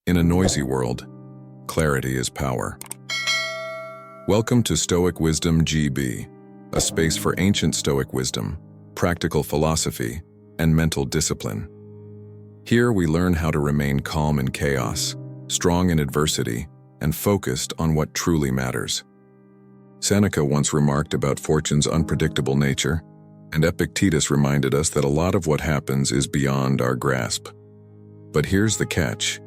In a noisy world, clarity is power. Welcome to Stoic Wisdom GB, a space for ancient Stoic wisdom, practical philosophy, and mental discipline. Here we learn how to remain calm in chaos, strong in adversity, and focused on what truly matters. Seneca once remarked about fortune's unpredictable nature, and Epictetus reminded us that a lot of what happens is beyond our grasp. But here's the catch.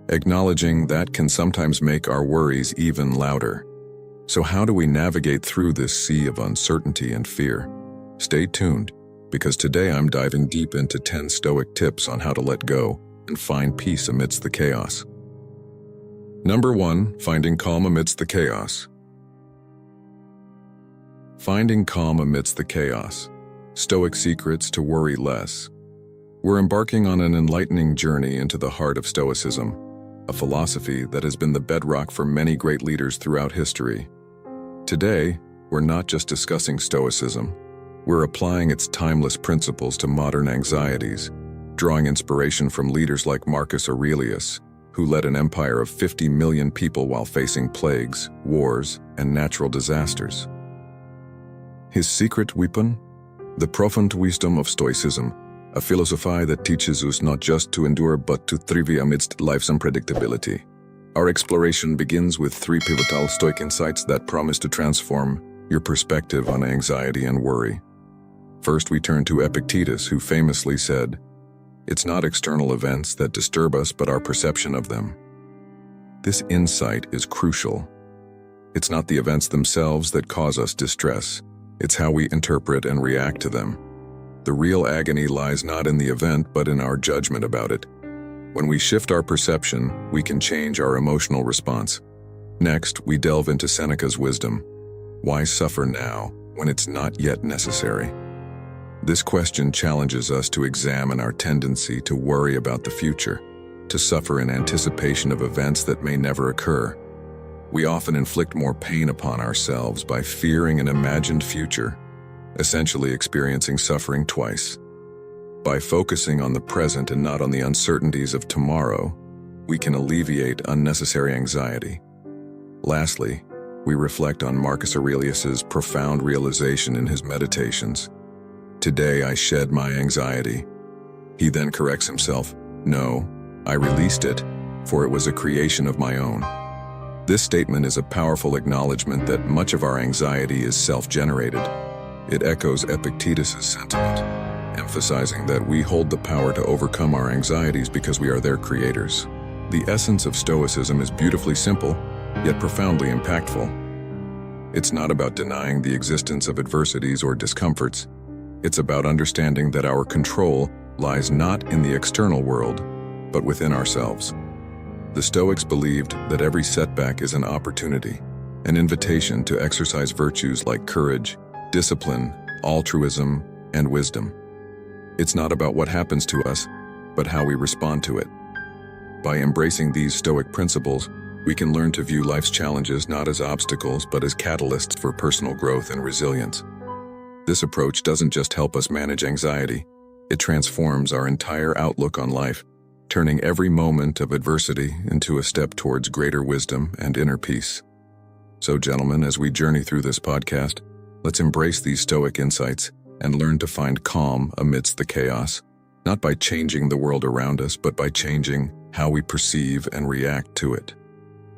Acknowledging that can sometimes make our worries even louder. So how do we navigate through this sea of uncertainty and fear? Stay tuned, because today I'm diving deep into 10 Stoic tips on how to let go and find peace amidst the chaos. Number 1, finding calm amidst the chaos. Finding calm amidst the chaos. Stoic secrets to worry less. We're embarking on an enlightening journey into the heart of Stoicism, a philosophy that has been the bedrock for many great leaders throughout history. Today, we're not just discussing Stoicism, we're applying its timeless principles to modern anxieties, drawing inspiration from leaders like Marcus Aurelius, who led an empire of 50 million people while facing plagues, wars, and natural disasters. His secret weapon? The profound wisdom of Stoicism, a philosophy that teaches us not just to endure but to thrive amidst life's unpredictability. Our exploration begins with 3 pivotal Stoic insights that promise to transform your perspective on anxiety and worry. First, we turn to Epictetus, who famously said, "It's not external events that disturb us but our perception of them." This insight is crucial. It's not the events themselves that cause us distress, it's how we interpret and react to them. The real agony lies not in the event but in our judgment about it. When we shift our perception, we can change our emotional response. Next, we delve into Seneca's wisdom. Why suffer now when it's not yet necessary? This question challenges us to examine our tendency to worry about the future, to suffer in anticipation of events that may never occur. We often inflict more pain upon ourselves by fearing an imagined future, essentially experiencing suffering twice. By focusing on the present and not on the uncertainties of tomorrow, we can alleviate unnecessary anxiety. Lastly, we reflect on Marcus Aurelius's profound realization in his meditations. "Today I shed my anxiety." He then corrects himself, "No, I released it, for it was a creation of my own." This statement is a powerful acknowledgement that much of our anxiety is self-generated. It echoes Epictetus' sentiment, emphasizing that we hold the power to overcome our anxieties because we are their creators. The essence of Stoicism is beautifully simple, yet profoundly impactful. It's not about denying the existence of adversities or discomforts. It's about understanding that our control lies not in the external world, but within ourselves. The Stoics believed that every setback is an opportunity, an invitation to exercise virtues like courage, discipline, altruism, and wisdom. It's not about what happens to us, but how we respond to it. By embracing these Stoic principles, we can learn to view life's challenges not as obstacles but as catalysts for personal growth and resilience. This approach doesn't just help us manage anxiety, it transforms our entire outlook on life, turning every moment of adversity into a step towards greater wisdom and inner peace. So, gentlemen, as we journey through this podcast, let's embrace these Stoic insights and learn to find calm amidst the chaos, not by changing the world around us, but by changing how we perceive and react to it.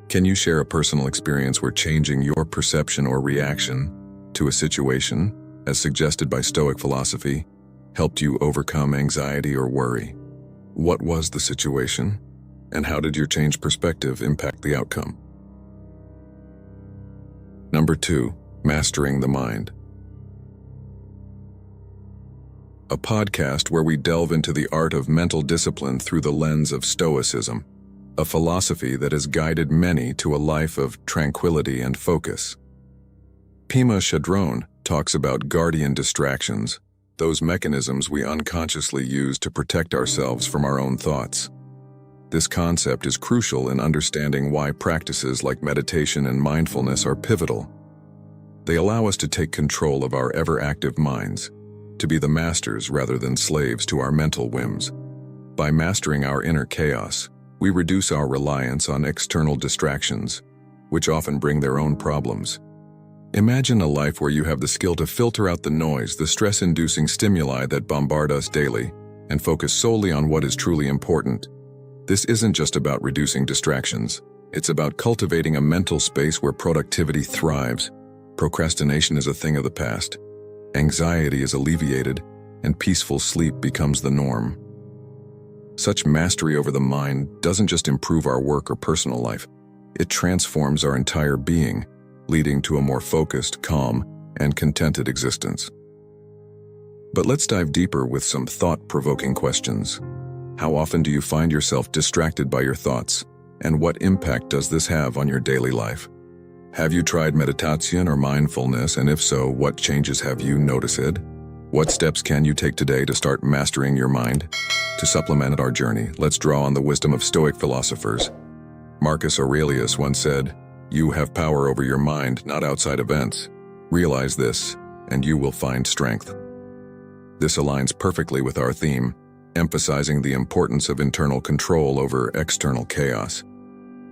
Can you share a personal experience where changing your perception or reaction to a situation, as suggested by Stoic philosophy, helped you overcome anxiety or worry? What was the situation, and how did your changed perspective impact the outcome? Number 2, mastering the mind. A podcast where we delve into the art of mental discipline through the lens of Stoicism, a philosophy that has guided many to a life of tranquility and focus. Pema Chödrön talks about guardian distractions, those mechanisms we unconsciously use to protect ourselves from our own thoughts. This concept is crucial in understanding why practices like meditation and mindfulness are pivotal. They allow us to take control of our ever-active minds, to be the masters rather than slaves to our mental whims. By mastering our inner chaos, We reduce our reliance on external distractions, which often bring their own problems. Imagine a life where you have the skill to filter out the noise, the stress-inducing stimuli that bombard us daily, and focus solely on what is truly important. This isn't just about reducing distractions. It's about cultivating a mental space where productivity thrives. Procrastination is a thing of the past. Anxiety is alleviated, and peaceful sleep becomes the norm. Such mastery over the mind doesn't just improve our work or personal life. It transforms our entire being, leading to a more focused, calm, and contented existence. But let's dive deeper with some thought-provoking questions. How often do you find yourself distracted by your thoughts, and what impact does this have on your daily life? Have you tried meditation or mindfulness, and if so, what changes have you noticed? What steps can you take today to start mastering your mind? To supplement our journey, let's draw on the wisdom of Stoic philosophers. Marcus Aurelius once said, "You have power over your mind, not outside events. Realize this, and you will find strength." This aligns perfectly with our theme, emphasizing the importance of internal control over external chaos.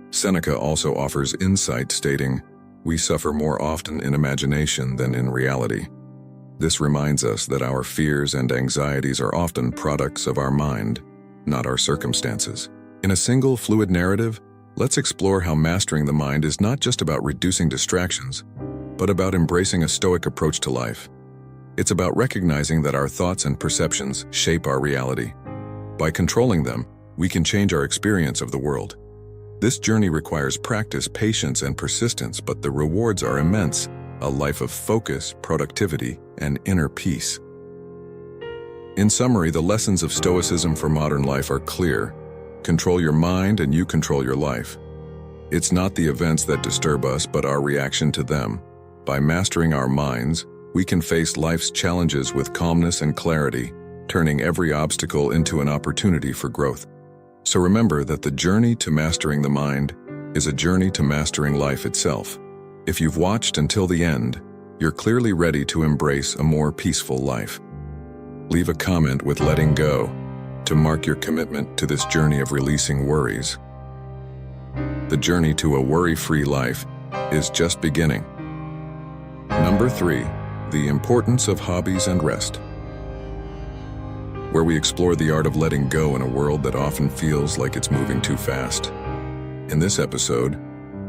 Seneca also offers insight, stating, "We suffer more often in imagination than in reality." This reminds us that our fears and anxieties are often products of our mind, not our circumstances. In a single, fluid narrative, let's explore how mastering the mind is not just about reducing distractions, but about embracing a Stoic approach to life. It's about recognizing that our thoughts and perceptions shape our reality. By controlling them, we can change our experience of the world. This journey requires practice, patience, and persistence, but the rewards are immense: a life of focus, productivity, and inner peace. In summary, the lessons of Stoicism for modern life are clear. Control your mind and you control your life. It's not the events that disturb us, but our reaction to them. By mastering our minds, we can face life's challenges with calmness and clarity, turning every obstacle into an opportunity for growth. So remember that the journey to mastering the mind is a journey to mastering life itself. If you've watched until the end, you're clearly ready to embrace a more peaceful life. Leave a comment with "letting go" to mark your commitment to this journey of releasing worries. The journey to a worry-free life is just beginning. Number 3, the importance of hobbies and rest, where we explore the art of letting go in a world that often feels like it's moving too fast. In this episode,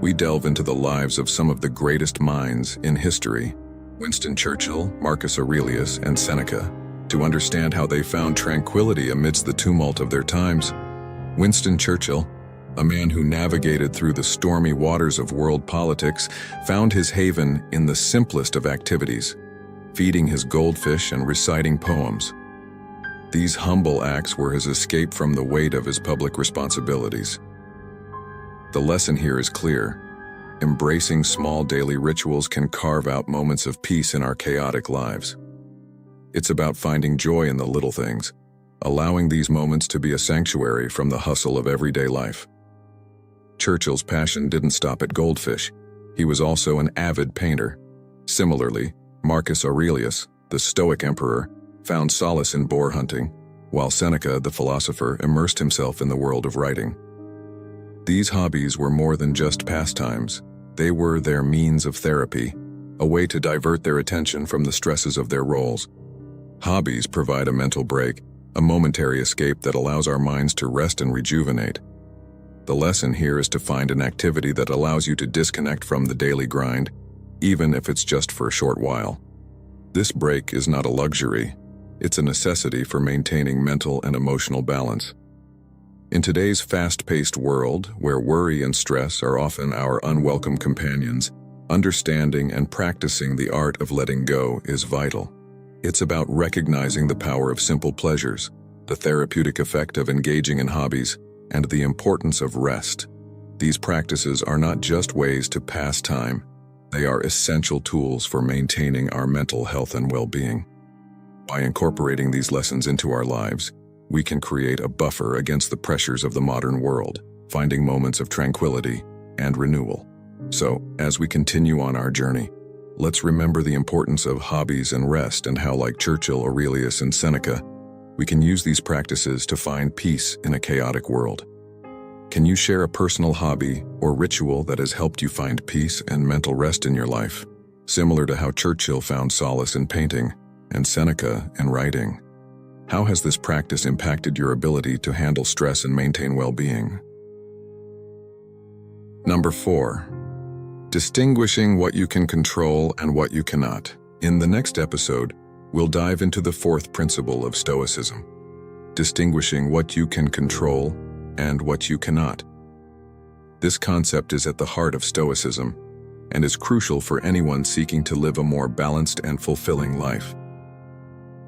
we delve into the lives of some of the greatest minds in history, Winston Churchill, Marcus Aurelius, and Seneca, to understand how they found tranquility amidst the tumult of their times. Winston Churchill, a man who navigated through the stormy waters of world politics, found his haven in the simplest of activities, feeding his goldfish and reciting poems. These humble acts were his escape from the weight of his public responsibilities. The lesson here is clear. Embracing small daily rituals can carve out moments of peace in our chaotic lives. It's about finding joy in the little things, allowing these moments to be a sanctuary from the hustle of everyday life. Churchill's passion didn't stop at goldfish. He was also an avid painter. Similarly, Marcus Aurelius, the Stoic emperor, found solace in boar hunting, while Seneca, the philosopher, immersed himself in the world of writing. These hobbies were more than just pastimes. They were their means of therapy, a way to divert their attention from the stresses of their roles. Hobbies provide a mental break, a momentary escape that allows our minds to rest and rejuvenate. The lesson here is to find an activity that allows you to disconnect from the daily grind, even if it's just for a short while. This break is not a luxury. It's a necessity for maintaining mental and emotional balance. In today's fast-paced world, where worry and stress are often our unwelcome companions, understanding and practicing the art of letting go is vital. It's about recognizing the power of simple pleasures, the therapeutic effect of engaging in hobbies, and the importance of rest. These practices are not just ways to pass time. They are essential tools for maintaining our mental health and well-being. By incorporating these lessons into our lives, we can create a buffer against the pressures of the modern world, finding moments of tranquility and renewal. So, as we continue on our journey, let's remember the importance of hobbies and rest, and how, like Churchill, Aurelius, and Seneca, we can use these practices to find peace in a chaotic world. Can you share a personal hobby or ritual that has helped you find peace and mental rest in your life, similar to how Churchill found solace in painting and Seneca in writing? How has this practice impacted your ability to handle stress and maintain well-being? Number 4. Distinguishing what you can control and what you cannot. In the next episode, we'll dive into the 4th principle of Stoicism, distinguishing what you can control and what you cannot. This concept is at the heart of Stoicism and is crucial for anyone seeking to live a more balanced and fulfilling life.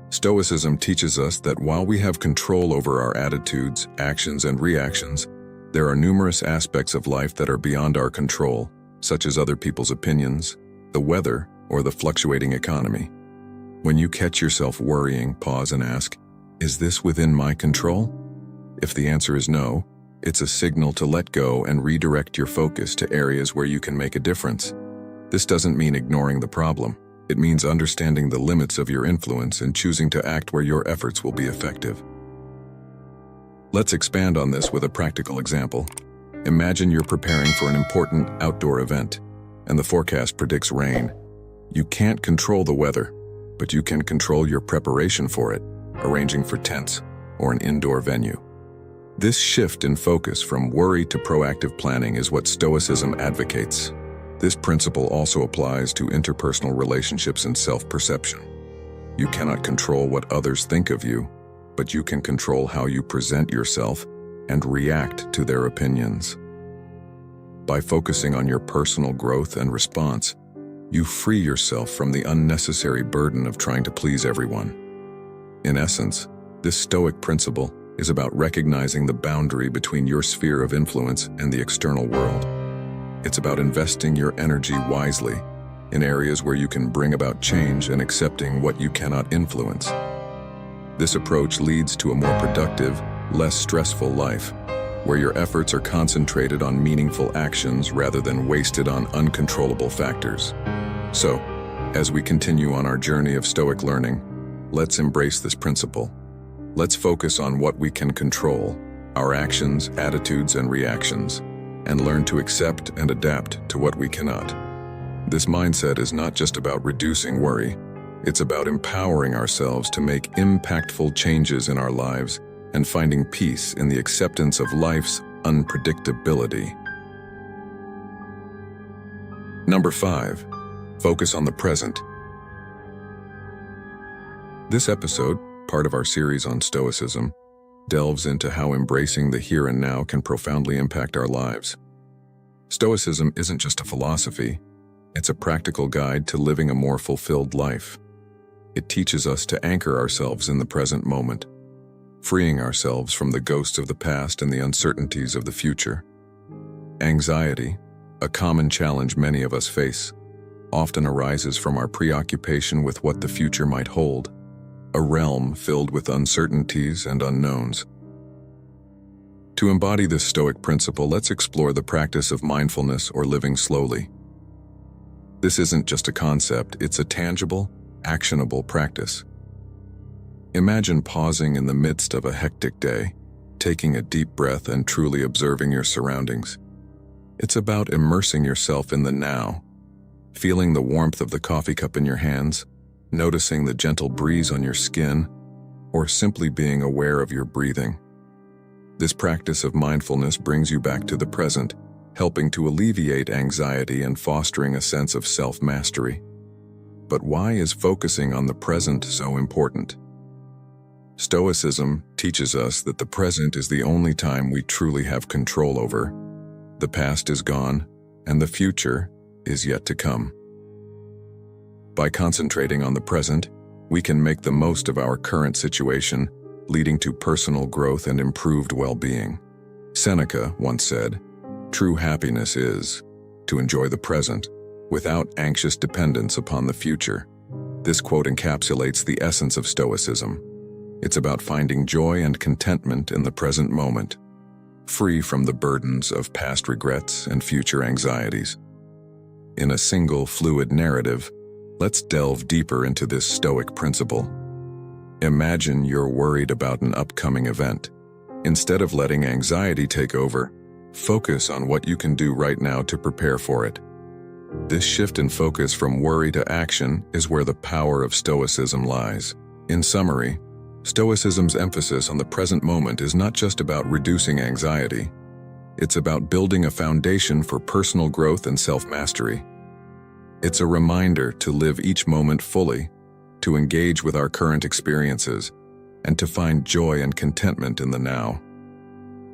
Stoicism teaches us that while we have control over our attitudes, actions, and reactions, there are numerous aspects of life that are beyond our control, such as other people's opinions, the weather, or the fluctuating economy. When you catch yourself worrying, pause and ask, "Is this within my control?" If the answer is no, it's a signal to let go and redirect your focus to areas where you can make a difference. This doesn't mean ignoring the problem. It means understanding the limits of your influence and choosing to act where your efforts will be effective. Let's expand on this with a practical example. Imagine you're preparing for an important outdoor event, and the forecast predicts rain. You can't control the weather, but you can control your preparation for it, arranging for tents or an indoor venue. This shift in focus from worry to proactive planning is what Stoicism advocates. This principle also applies to interpersonal relationships and self-perception. You cannot control what others think of you, but you can control how you present yourself and react to their opinions. By focusing on your personal growth and response, you free yourself from the unnecessary burden of trying to please everyone. In essence, this Stoic principle is about recognizing the boundary between your sphere of influence and the external world. It's about investing your energy wisely in areas where you can bring about change and accepting what you cannot influence. This approach leads to a more productive, less stressful life, where your efforts are concentrated on meaningful actions rather than wasted on uncontrollable factors. So, as we continue on our journey of Stoic learning, let's embrace this principle. Let's focus on what we can control, our actions, attitudes, and reactions, and learn to accept and adapt to what we cannot. This mindset is not just about reducing worry. It's about empowering ourselves to make impactful changes in our lives and finding peace in the acceptance of life's unpredictability. Number 5. Focus on the present. This episode, part of our series on Stoicism, delves into how embracing the here and now can profoundly impact our lives. Stoicism isn't just a philosophy, it's a practical guide to living a more fulfilled life. It teaches us to anchor ourselves in the present moment, freeing ourselves from the ghosts of the past and the uncertainties of the future. Anxiety, a common challenge many of us face, often arises from our preoccupation with what the future might hold, a realm filled with uncertainties and unknowns. To embody this Stoic principle, let's explore the practice of mindfulness or living slowly. This isn't just a concept, it's a tangible, actionable practice. Imagine pausing in the midst of a hectic day, taking a deep breath and truly observing your surroundings. It's about immersing yourself in the now, feeling the warmth of the coffee cup in your hands, noticing the gentle breeze on your skin, or simply being aware of your breathing. This practice of mindfulness brings you back to the present, helping to alleviate anxiety and fostering a sense of self-mastery. But why is focusing on the present so important? Stoicism teaches us that the present is the only time we truly have control over. The past is gone, and the future is yet to come. By concentrating on the present, we can make the most of our current situation, leading to personal growth and improved well-being. Seneca once said, "True happiness is to enjoy the present without anxious dependence upon the future." This quote encapsulates the essence of Stoicism. It's about finding joy and contentment in the present moment, free from the burdens of past regrets and future anxieties. In a single, fluid narrative, let's delve deeper into this Stoic principle. Imagine you're worried about an upcoming event. Instead of letting anxiety take over, Focus on what you can do right now to prepare for it. This shift in focus from worry to action is where the power of Stoicism lies. In summary, Stoicism's emphasis on the present moment is not just about reducing anxiety. It's about building a foundation for personal growth and self-mastery. It's a reminder to live each moment fully, to engage with our current experiences, and to find joy and contentment in the now.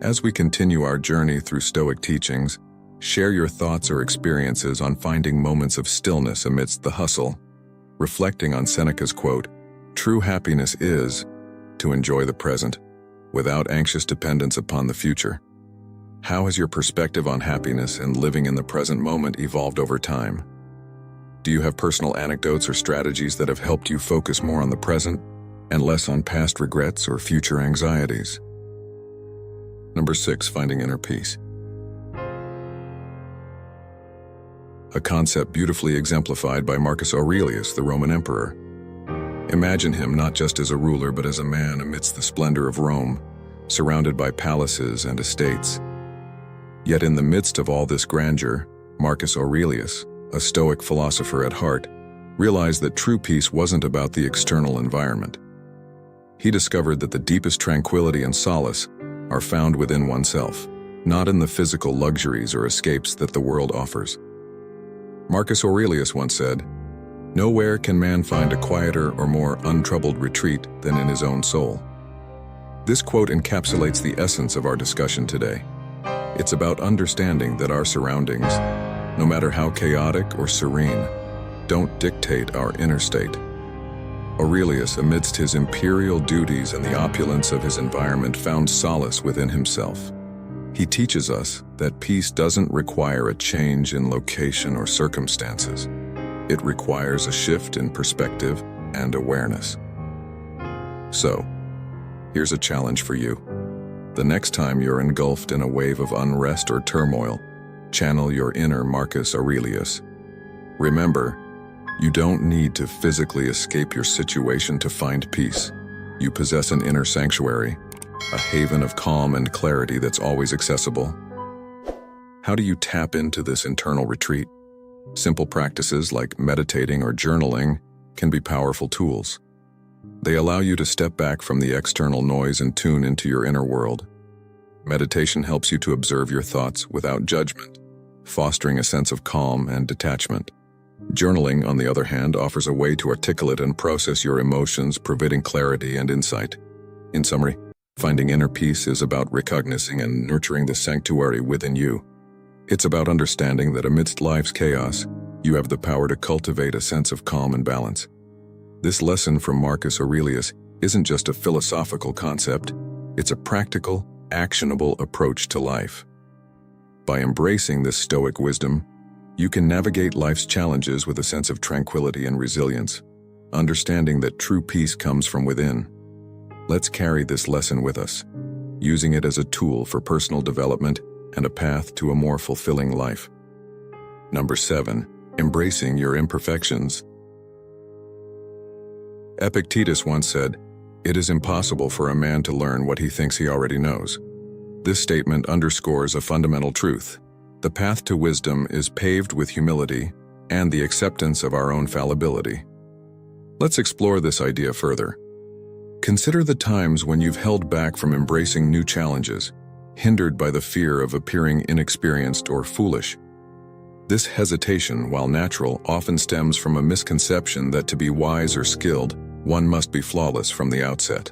As we continue our journey through Stoic teachings, share your thoughts or experiences on finding moments of stillness amidst the hustle, reflecting on Seneca's quote, "True happiness is to enjoy the present, without anxious dependence upon the future." How has your perspective on happiness and living in the present moment evolved over time? Do you have personal anecdotes or strategies that have helped you focus more on the present and less on past regrets or future anxieties? Number 6, finding inner peace. A concept beautifully exemplified by Marcus Aurelius, the Roman emperor. Imagine him not just as a ruler but as a man amidst the splendor of Rome, surrounded by palaces and estates. Yet in the midst of all this grandeur, Marcus Aurelius, a Stoic philosopher at heart, realized that true peace wasn't about the external environment. He discovered that the deepest tranquility and solace are found within oneself, not in the physical luxuries or escapes that the world offers. Marcus Aurelius once said, "Nowhere can man find a quieter or more untroubled retreat than in his own soul." This quote encapsulates the essence of our discussion today. It's about understanding that our surroundings, no matter how chaotic or serene, don't dictate our inner state. Aurelius, amidst his imperial duties and the opulence of his environment, found solace within himself. He teaches us that peace doesn't require a change in location or circumstances. It requires a shift in perspective and awareness. So, here's a challenge for you. The next time you're engulfed in a wave of unrest or turmoil, channel your inner Marcus Aurelius. Remember, you don't need to physically escape your situation to find peace. You possess an inner sanctuary, a haven of calm and clarity that's always accessible. How do you tap into this internal retreat? Simple practices like meditating or journaling can be powerful tools. They allow you to step back from the external noise and tune into your inner world. Meditation helps you to observe your thoughts without judgment, fostering a sense of calm and detachment. Journaling, on the other hand, offers a way to articulate and process your emotions, providing clarity and insight. In summary, finding inner peace is about recognizing and nurturing the sanctuary within you. It's about understanding that amidst life's chaos, you have the power to cultivate a sense of calm and balance. This lesson from Marcus Aurelius isn't just a philosophical concept, it's a practical, actionable approach to life. By embracing this Stoic wisdom, you can navigate life's challenges with a sense of tranquility and resilience, understanding that true peace comes from within. Let's carry this lesson with us, using it as a tool for personal development and a path to a more fulfilling life. Number 7, embracing your imperfections. Epictetus once said, "It is impossible for a man to learn what he thinks he already knows." This statement underscores a fundamental truth. The path to wisdom is paved with humility and the acceptance of our own fallibility. Let's explore this idea further. Consider the times when you've held back from embracing new challenges, hindered by the fear of appearing inexperienced or foolish. This hesitation, while natural, often stems from a misconception that to be wise or skilled, one must be flawless from the outset.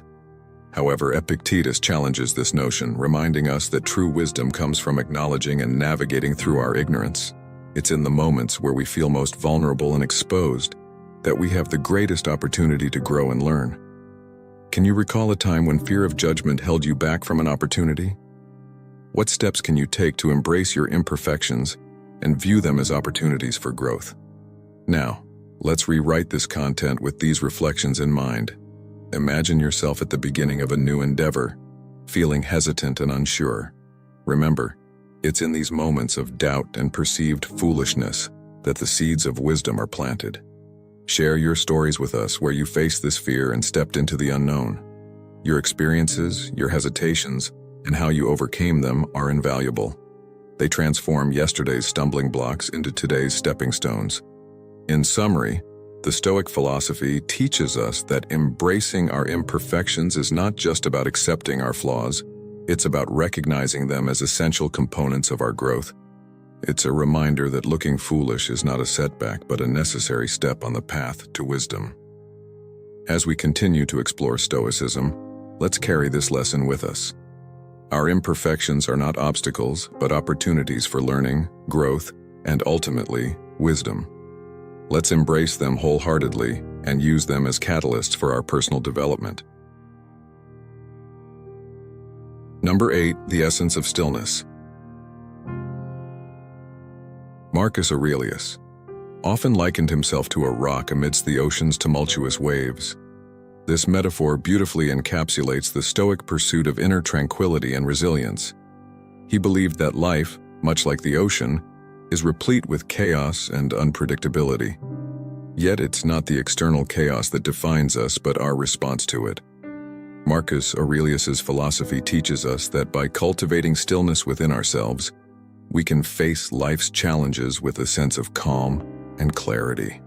However, Epictetus challenges this notion, reminding us that true wisdom comes from acknowledging and navigating through our ignorance. It's in the moments where we feel most vulnerable and exposed that we have the greatest opportunity to grow and learn. Can you recall a time when fear of judgment held you back from an opportunity? What steps can you take to embrace your imperfections and view them as opportunities for growth? Now, let's rewrite this content with these reflections in mind. Imagine yourself at the beginning of a new endeavor, feeling hesitant and unsure. Remember, it's in these moments of doubt and perceived foolishness that the seeds of wisdom are planted. Share your stories with us where you faced this fear and stepped into the unknown. Your experiences, your hesitations, and how you overcame them are invaluable. They transform yesterday's stumbling blocks into today's stepping stones. In summary, the Stoic philosophy teaches us that embracing our imperfections is not just about accepting our flaws, it's about recognizing them as essential components of our growth. It's a reminder that looking foolish is not a setback but a necessary step on the path to wisdom. As we continue to explore Stoicism, let's carry this lesson with us. Our imperfections are not obstacles, but opportunities for learning, growth, and ultimately, wisdom. Let's embrace them wholeheartedly and use them as catalysts for our personal development. Number 8, the essence of stillness. Marcus Aurelius often likened himself to a rock amidst the ocean's tumultuous waves. This metaphor beautifully encapsulates the Stoic pursuit of inner tranquility and resilience. He believed that life, much like the ocean, is replete with chaos and unpredictability. Yet it's not the external chaos that defines us, but our response to it. Marcus Aurelius's philosophy teaches us that by cultivating stillness within ourselves, we can face life's challenges with a sense of calm and clarity.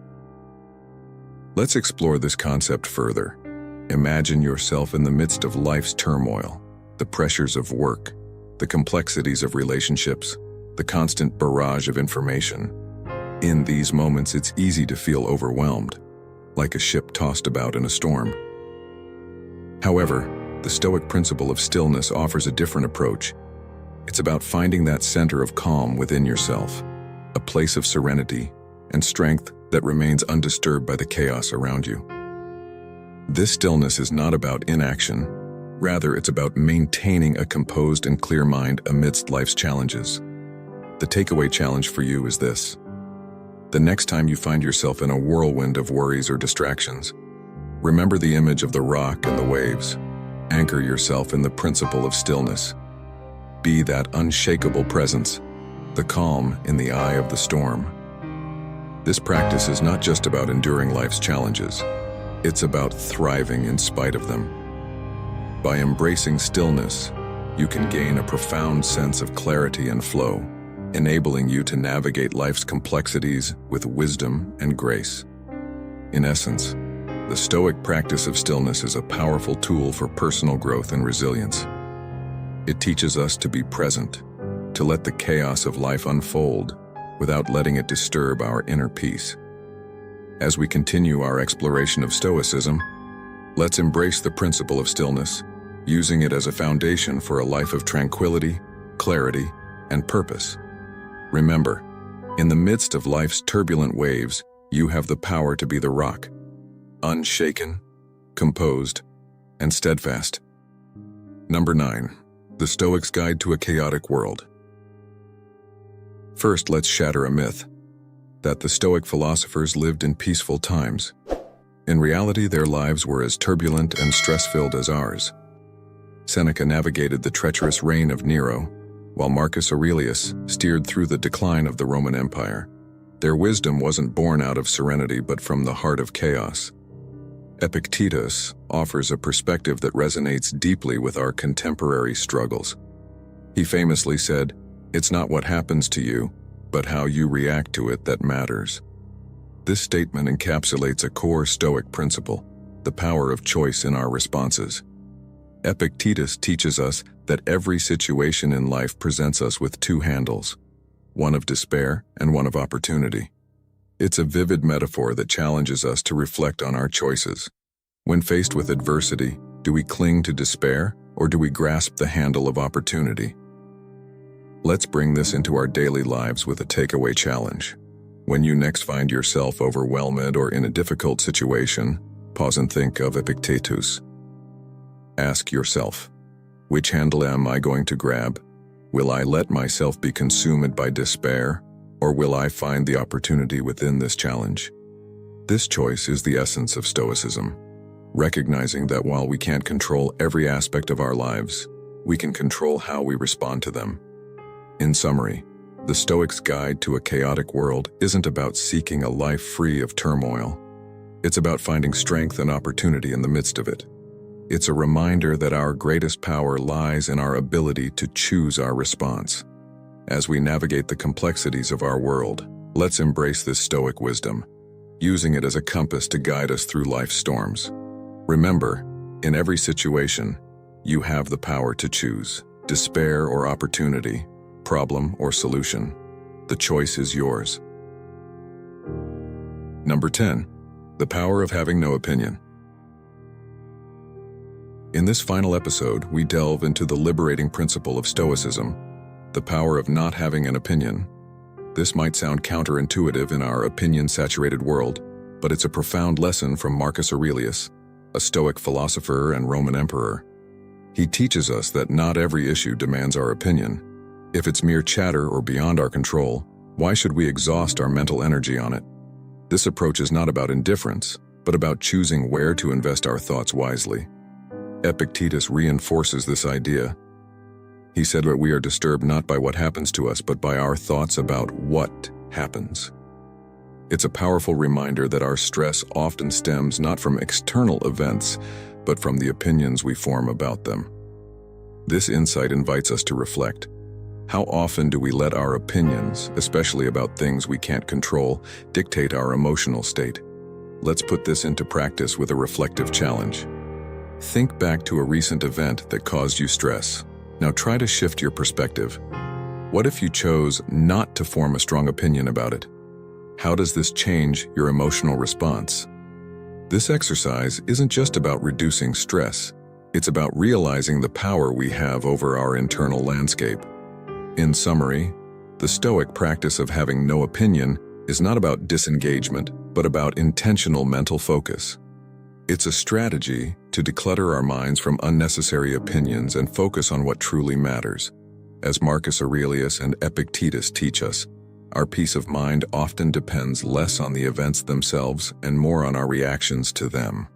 Let's explore this concept further. Imagine yourself in the midst of life's turmoil, the pressures of work, the complexities of relationships, the constant barrage of information. In these moments, it's easy to feel overwhelmed, like a ship tossed about in a storm. However, the Stoic principle of stillness offers a different approach. It's about finding that center of calm within yourself, a place of serenity and strength that remains undisturbed by the chaos around you. This stillness is not about inaction. Rather, it's about maintaining a composed and clear mind amidst life's challenges. The takeaway challenge for you is this. The next time you find yourself in a whirlwind of worries or distractions, remember the image of the rock and the waves. Anchor yourself in the principle of stillness. Be that unshakable presence, the calm in the eye of the storm. This practice is not just about enduring life's challenges. It's about thriving in spite of them. By embracing stillness, you can gain a profound sense of clarity and flow, enabling you to navigate life's complexities with wisdom and grace. In essence, the Stoic practice of stillness is a powerful tool for personal growth and resilience. It teaches us to be present, to let the chaos of life unfold without letting it disturb our inner peace. As we continue our exploration of Stoicism, let's embrace the principle of stillness, using it as a foundation for a life of tranquility, clarity, and purpose. Remember, in the midst of life's turbulent waves, you have the power to be the rock, unshaken, composed, and steadfast. Number 9. The Stoic's Guide to a Chaotic World. First, let's shatter a myth that the Stoic philosophers lived in peaceful times. In reality, their lives were as turbulent and stress-filled as ours. Seneca navigated the treacherous reign of Nero, while Marcus Aurelius steered through the decline of the Roman Empire. Their wisdom wasn't born out of serenity but from the heart of chaos. Epictetus offers a perspective that resonates deeply with our contemporary struggles. He famously said, "It's not what happens to you, but how you react to it that matters." This statement encapsulates a core Stoic principle, the power of choice in our responses. Epictetus teaches us that every situation in life presents us with two handles, one of despair and one of opportunity. It's a vivid metaphor that challenges us to reflect on our choices. When faced with adversity, do we cling to despair or do we grasp the handle of opportunity? Let's bring this into our daily lives with a takeaway challenge. When you next find yourself overwhelmed or in a difficult situation, pause and think of Epictetus. Ask yourself, which handle am I going to grab? Will I let myself be consumed by despair, or will I find the opportunity within this challenge? This choice is the essence of Stoicism, recognizing that while we can't control every aspect of our lives, we can control how we respond to them. In summary, the Stoic's Guide to a Chaotic World isn't about seeking a life free of turmoil. It's about finding strength and opportunity in the midst of it. It's a reminder that our greatest power lies in our ability to choose our response. As we navigate the complexities of our world, let's embrace this Stoic wisdom, using it as a compass to guide us through life's storms. Remember, in every situation, you have the power to choose despair or opportunity, problem or solution. The choice is yours. Number 10. The power of having no opinion. In this final episode, we delve into the liberating principle of Stoicism, the power of not having an opinion. This might sound counterintuitive in our opinion-saturated world, but it's a profound lesson from Marcus Aurelius, a Stoic philosopher and Roman emperor. He teaches us that not every issue demands our opinion. If it's mere chatter or beyond our control, why should we exhaust our mental energy on it? This approach is not about indifference, but about choosing where to invest our thoughts wisely. Epictetus reinforces this idea. He said that we are disturbed not by what happens to us, but by our thoughts about what happens. It's a powerful reminder that our stress often stems not from external events, but from the opinions we form about them. This insight invites us to reflect. How often do we let our opinions, especially about things we can't control, dictate our emotional state? Let's put this into practice with a reflective challenge. Think back to a recent event that caused you stress. Now try to shift your perspective. What if you chose not to form a strong opinion about it? How does this change your emotional response? This exercise isn't just about reducing stress. It's about realizing the power we have over our internal landscape. In summary, the Stoic practice of having no opinion is not about disengagement, but about intentional mental focus. It's a strategy to declutter our minds from unnecessary opinions and focus on what truly matters. As Marcus Aurelius and Epictetus teach us, our peace of mind often depends less on the events themselves and more on our reactions to them.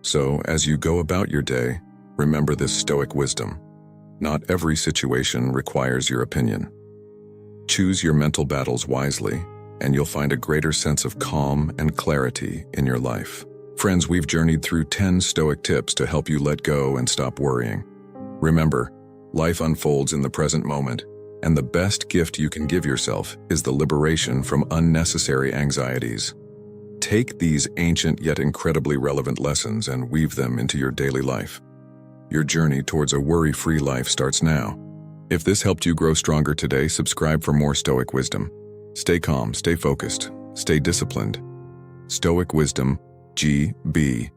So, as you go about your day, remember this Stoic wisdom. Not every situation requires your opinion. Choose your mental battles wisely, and you'll find a greater sense of calm and clarity in your life. Friends, we've journeyed through 10 Stoic tips to help you let go and stop worrying. Remember, life unfolds in the present moment, and the best gift you can give yourself is the liberation from unnecessary anxieties. Take these ancient yet incredibly relevant lessons and weave them into your daily life. Your journey towards a worry-free life starts now. If this helped you grow stronger today, subscribe for more Stoic wisdom. Stay calm, stay focused, stay disciplined. Stoic Wisdom, GB.